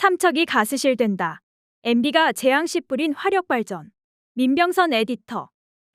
삼척이 가스실된다. MB가 재앙시 뿌린 화력발전. 민병선 에디터.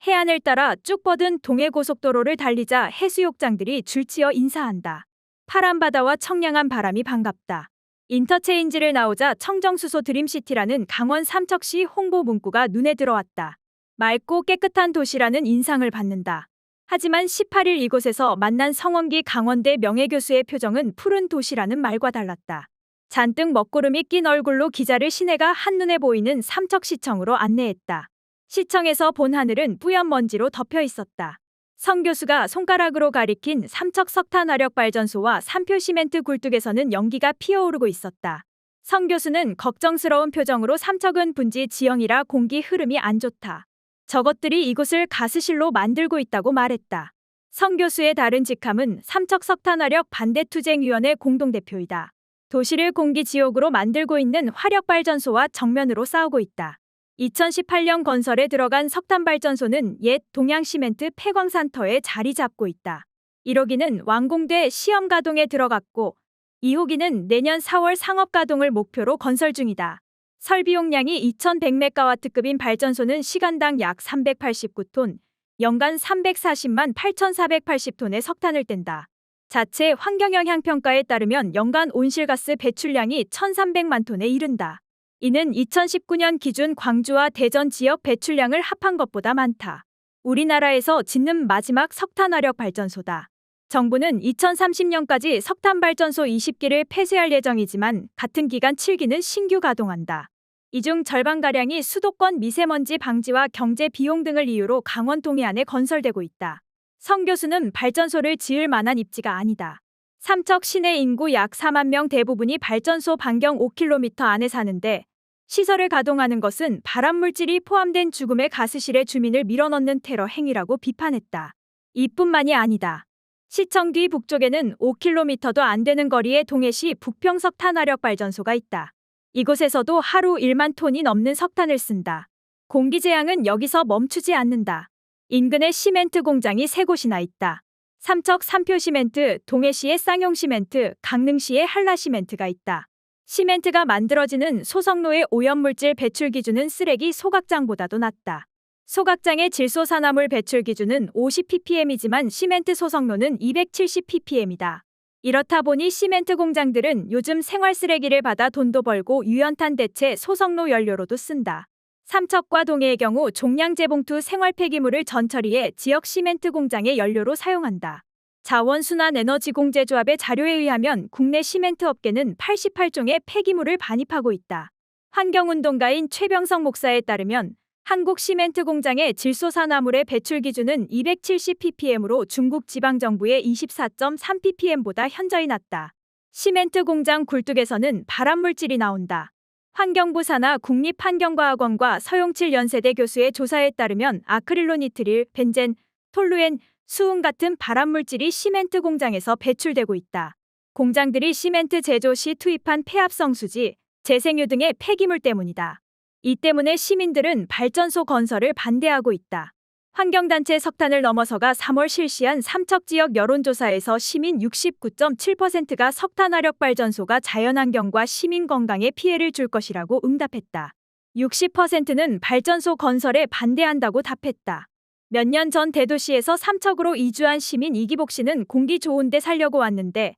해안을 따라 쭉 뻗은 동해고속도로를 달리자 해수욕장들이 줄지어 인사한다. 파란 바다와 청량한 바람이 반갑다. 인터체인지를 나오자 청정수소 드림시티라는 강원 삼척시 홍보 문구가 눈에 들어왔다. 맑고 깨끗한 도시라는 인상을 받는다. 하지만 18일 이곳에서 만난 성원기 강원대 명예교수의 표정은 푸른 도시라는 말과 달랐다. 잔뜩 먹구름이 낀 얼굴로 기자를 시내가 한눈에 보이는 삼척시청으로 안내했다. 시청에서 본 하늘은 뿌연 먼지로 덮여 있었다. 성 교수가 손가락으로 가리킨 삼척 석탄화력발전소와 산표 시멘트 굴뚝에서는 연기가 피어오르고 있었다. 성 교수는 걱정스러운 표정으로 삼척은 분지 지형이라 공기 흐름이 안 좋다. 저것들이 이곳을 가스실로 만들고 있다고 말했다. 성 교수의 다른 직함은 삼척 석탄화력 반대투쟁위원회 공동대표이다. 도시를 공기지옥으로 만들고 있는 화력발전소와 정면으로 싸우고 있다. 2018년 건설에 들어간 석탄발전소는 옛 동양시멘트 폐광산터에 자리 잡고 있다. 1호기는 완공돼 시험 가동에 들어갔고 2호기는 내년 4월 상업 가동을 목표로 건설 중이다. 설비 용량이 2100메가와트급인 발전소는 시간당 약 389톤, 연간 340만 8480톤의 석탄을 뗀다. 자체 환경영향평가에 따르면 연간 온실가스 배출량이 1300만 톤에 이른다. 이는 2019년 기준 광주와 대전 지역 배출량을 합한 것보다 많다. 우리나라에서 짓는 마지막 석탄화력 발전소다. 정부는 2030년까지 석탄발전소 20기를 폐쇄할 예정이지만 같은 기간 7기는 신규 가동한다. 이 중 절반가량이 수도권 미세먼지 방지와 경제 비용 등을 이유로 강원 동해안에 건설되고 있다. 성 교수는 발전소를 지을 만한 입지가 아니다. 삼척 시내 인구 약 4만 명 대부분이 발전소 반경 5km 안에 사는데 시설을 가동하는 것은 발암물질이 포함된 죽음의 가스실에 주민을 밀어넣는 테러 행위라고 비판했다. 이뿐만이 아니다. 시청 뒤 북쪽에는 5km도 안 되는 거리에 동해시 북평 석탄화력발전소가 있다. 이곳에서도 하루 1만 톤이 넘는 석탄을 쓴다. 공기재앙은 여기서 멈추지 않는다. 인근에 시멘트 공장이 3곳이나 있다. 삼척 산표시멘트, 동해시의 쌍용시멘트, 강릉시의 한라시멘트가 있다. 시멘트가 만들어지는 소성로의 오염물질 배출 기준은 쓰레기 소각장보다도 낮다. 소각장의 질소산화물 배출 기준은 50ppm이지만 시멘트 소성로는 270ppm이다. 이렇다 보니 시멘트 공장들은 요즘 생활쓰레기를 받아 돈도 벌고 유연탄 대체 소성로 연료로도 쓴다. 삼척과 동해의 경우 종량제봉투 생활폐기물을 전처리해 지역 시멘트 공장의 연료로 사용한다. 자원순환에너지공제조합의 자료에 의하면 국내 시멘트 업계는 88종의 폐기물을 반입하고 있다. 환경운동가인 최병성 목사에 따르면 한국 시멘트 공장의 질소산화물의 배출 기준은 270ppm으로 중국 지방정부의 24.3ppm보다 현저히 낮다. 시멘트 공장 굴뚝에서는 발암물질이 나온다. 환경부 산하 국립환경과학원과 서용칠 연세대 교수의 조사에 따르면 아크릴로니트릴, 벤젠, 톨루엔, 수은 같은 발암물질이 시멘트 공장에서 배출되고 있다. 공장들이 시멘트 제조 시 투입한 폐합성수지, 재생유 등의 폐기물 때문이다. 이 때문에 시민들은 발전소 건설을 반대하고 있다. 환경단체 석탄을 넘어서가 3월 실시한 삼척 지역 여론조사에서 시민 69.7%가 석탄화력발전소가 자연환경과 시민 건강에 피해를 줄 것이라고 응답했다. 60%는 발전소 건설에 반대한다고 답했다. 몇 년 전 대도시에서 삼척으로 이주한 시민 이기복 씨는 공기 좋은데 살려고 왔는데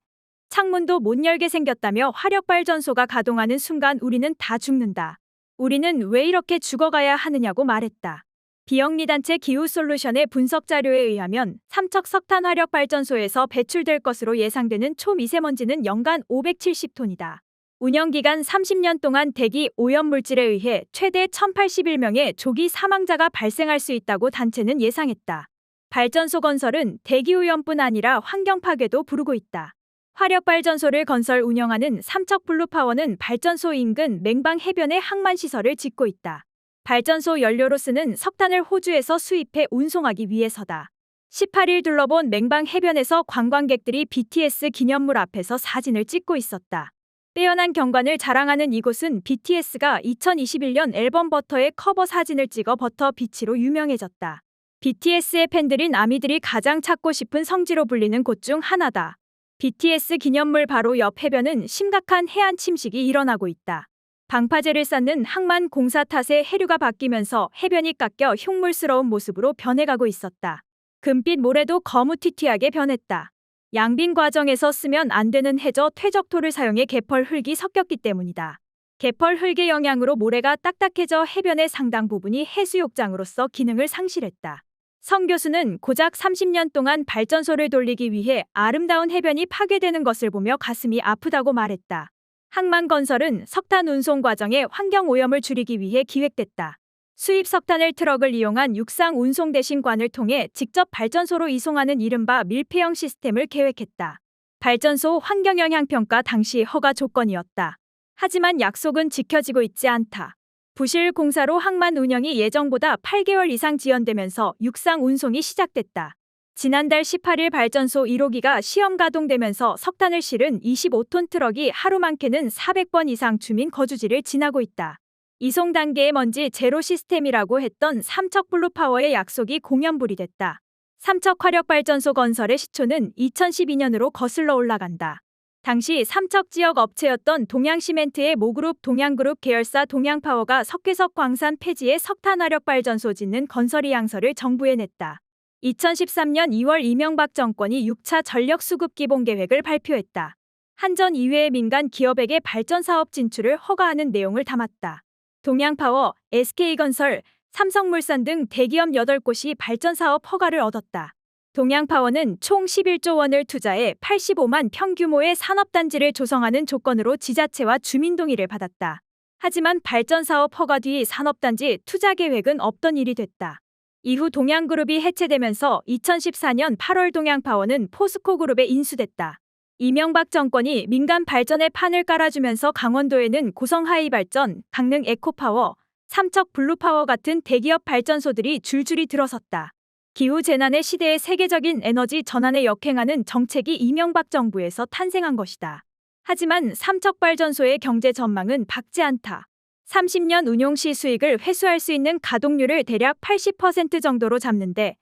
창문도 못 열게 생겼다며 화력발전소가 가동하는 순간 우리는 다 죽는다. 우리는 왜 이렇게 죽어가야 하느냐고 말했다. 비영리단체 기후솔루션의 분석 자료에 의하면 삼척 석탄화력발전소에서 배출될 것으로 예상되는 초미세먼지는 연간 570톤이다. 운영기간 30년 동안 대기 오염물질에 의해 최대 1081명의 조기 사망자가 발생할 수 있다고 단체는 예상했다. 발전소 건설은 대기오염뿐 아니라 환경 파괴도 부르고 있다. 화력발전소를 건설 운영하는 삼척블루파워는 발전소 인근 맹방 해변에 항만시설을 짓고 있다. 발전소 연료로 쓰는 석탄을 호주에서 수입해 운송하기 위해서다. 18일 둘러본 맹방 해변에서 관광객들이 BTS 기념물 앞에서 사진을 찍고 있었다. 빼어난 경관을 자랑하는 이곳은 BTS가 2021년 앨범 버터의 커버 사진을 찍어 버터 비치로 유명해졌다. BTS의 팬들인 아미들이 가장 찾고 싶은 성지로 불리는 곳 중 하나다. BTS 기념물 바로 옆 해변은 심각한 해안 침식이 일어나고 있다. 방파제를 쌓는 항만 공사 탓에 해류가 바뀌면서 해변이 깎여 흉물스러운 모습으로 변해가고 있었다. 금빛 모래도 거무튀튀하게 변했다. 양빈 과정에서 쓰면 안 되는 해저 퇴적토를 사용해 개펄 흙이 섞였기 때문이다. 개펄 흙의 영향으로 모래가 딱딱해져 해변의 상당 부분이 해수욕장으로서 기능을 상실했다. 성 교수는 고작 30년 동안 발전소를 돌리기 위해 아름다운 해변이 파괴되는 것을 보며 가슴이 아프다고 말했다. 항만 건설은 석탄 운송 과정의 환경 오염을 줄이기 위해 기획됐다. 수입 석탄을 트럭을 이용한 육상 운송 대신관을 통해 직접 발전소로 이송하는 이른바 밀폐형 시스템을 계획했다. 발전소 환경영향평가 당시 허가 조건이었다. 하지만 약속은 지켜지고 있지 않다. 부실 공사로 항만 운영이 예정보다 8개월 이상 지연되면서 육상 운송이 시작됐다. 지난달 18일 발전소 1호기가 시험 가동되면서 석탄을 실은 25톤 트럭이 하루 많게는 400번 이상 주민 거주지를 지나고 있다. 이송 단계의 먼지 제로 시스템이라고 했던 삼척블루파워의 약속이 공연불이 됐다. 삼척 화력발전소 건설의 시초는 2012년으로 거슬러 올라간다. 당시 삼척 지역 업체였던 동양시멘트의 모그룹 동양그룹 계열사 동양파워가 석회석 광산 폐지에 석탄화력발전소 짓는 건설이 양서를 정부에 냈다. 2013년 2월 이명박 정권이 6차 전력수급기본계획을 발표했다. 한전 이외의 민간 기업에게 발전사업 진출을 허가하는 내용을 담았다. 동양파워, SK건설, 삼성물산 등 대기업 8곳이 발전사업 허가를 얻었다. 동양파워는 총 11조 원을 투자해 85만 평 규모의 산업단지를 조성하는 조건으로 지자체와 주민 동의를 받았다. 하지만 발전사업 허가 뒤 산업단지 투자 계획은 없던 일이 됐다. 이후 동양그룹이 해체되면서 2014년 8월 동양파워는 포스코그룹에 인수됐다. 이명박 정권이 민간 발전에 판을 깔아주면서 강원도에는 고성하이발전, 강릉 에코파워, 삼척 블루파워 같은 대기업 발전소들이 줄줄이 들어섰다. 기후재난의 시대에 세계적인 에너지 전환에 역행하는 정책이 이명박 정부에서 탄생한 것이다. 하지만 삼척발전소의 경제 전망은 밝지 않다. 30년 운용 시 수익을 회수할 수 있는 가동률을 대략 80% 정도로 잡는데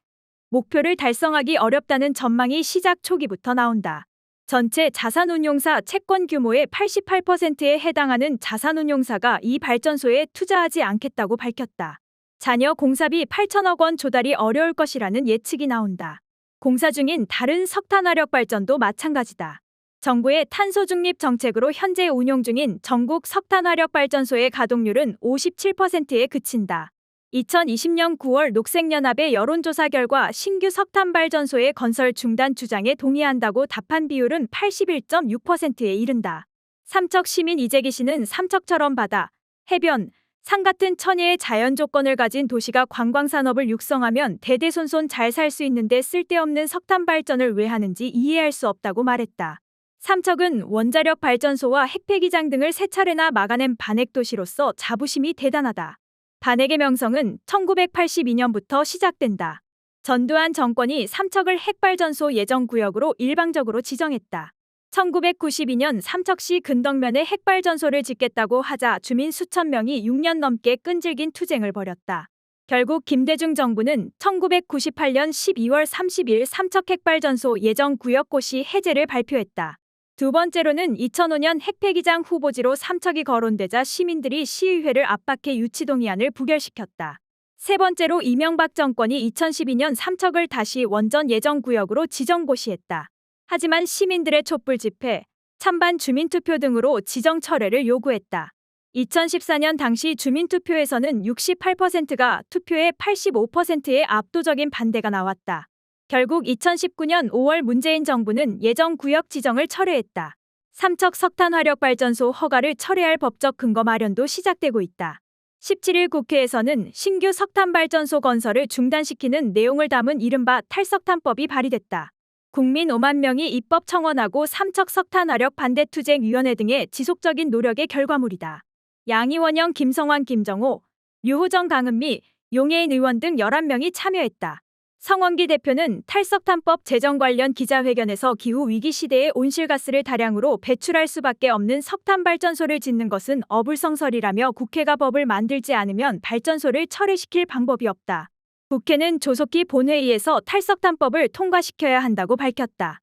목표를 달성하기 어렵다는 전망이 시작 초기부터 나온다. 전체 자산운용사 채권 규모의 88%에 해당하는 자산운용사가 이 발전소에 투자하지 않겠다고 밝혔다. 잔여 공사비 8천억 원 조달이 어려울 것이라는 예측이 나온다. 공사 중인 다른 석탄화력발전도 마찬가지다. 정부의 탄소중립 정책으로 현재 운용 중인 전국 석탄화력발전소의 가동률은 57%에 그친다. 2020년 9월 녹색연합의 여론조사 결과 신규 석탄발전소의 건설 중단 주장에 동의한다고 답한 비율은 81.6%에 이른다. 삼척 시민 이재기 씨는 삼척처럼 바다, 해변, 산 같은 천혜의 자연 조건을 가진 도시가 관광산업을 육성하면 대대손손 잘 살 수 있는데 쓸데없는 석탄 발전을 왜 하는지 이해할 수 없다고 말했다. 삼척은 원자력 발전소와 핵폐기장 등을 세 차례나 막아낸 반핵 도시로서 자부심이 대단하다. 반핵의 명성은 1982년부터 시작된다. 전두환 정권이 삼척을 핵발전소 예정구역으로 일방적으로 지정했다. 1992년 삼척시 근덕면에 핵발전소를 짓겠다고 하자 주민 수천 명이 6년 넘게 끈질긴 투쟁을 벌였다. 결국 김대중 정부는 1998년 12월 30일 삼척 핵발전소 예정구역고시 해제를 발표했다. 두 번째로는 2005년 핵폐기장 후보지로 삼척이 거론되자 시민들이 시의회를 압박해 유치동의안을 부결시켰다. 세 번째로 이명박 정권이 2012년 삼척을 다시 원전 예정구역으로 지정고시했다. 하지만 시민들의 촛불 집회, 찬반 주민투표 등으로 지정 철회를 요구했다. 2014년 당시 주민투표에서는 68%가 투표에 85%의 압도적인 반대가 나왔다. 결국 2019년 5월 문재인 정부는 예정구역 지정을 철회했다. 삼척 석탄화력발전소 허가를 철회할 법적 근거 마련도 시작되고 있다. 17일 국회에서는 신규 석탄발전소 건설을 중단시키는 내용을 담은 이른바 탈석탄법이 발의됐다. 국민 5만 명이 입법 청원하고 삼척 석탄화력 반대투쟁위원회 등의 지속적인 노력의 결과물이다. 양이원영, 김성환, 김정호, 류호정, 강은미, 용해인 의원 등 11명이 참여했다. 성원기 대표는 탈석탄법 제정 관련 기자회견에서 기후위기 시대에 온실가스를 다량으로 배출할 수밖에 없는 석탄발전소를 짓는 것은 어불성설이라며 국회가 법을 만들지 않으면 발전소를 철회시킬 방법이 없다. 국회는 조속히 본회의에서 탈석탄법을 통과시켜야 한다고 밝혔다.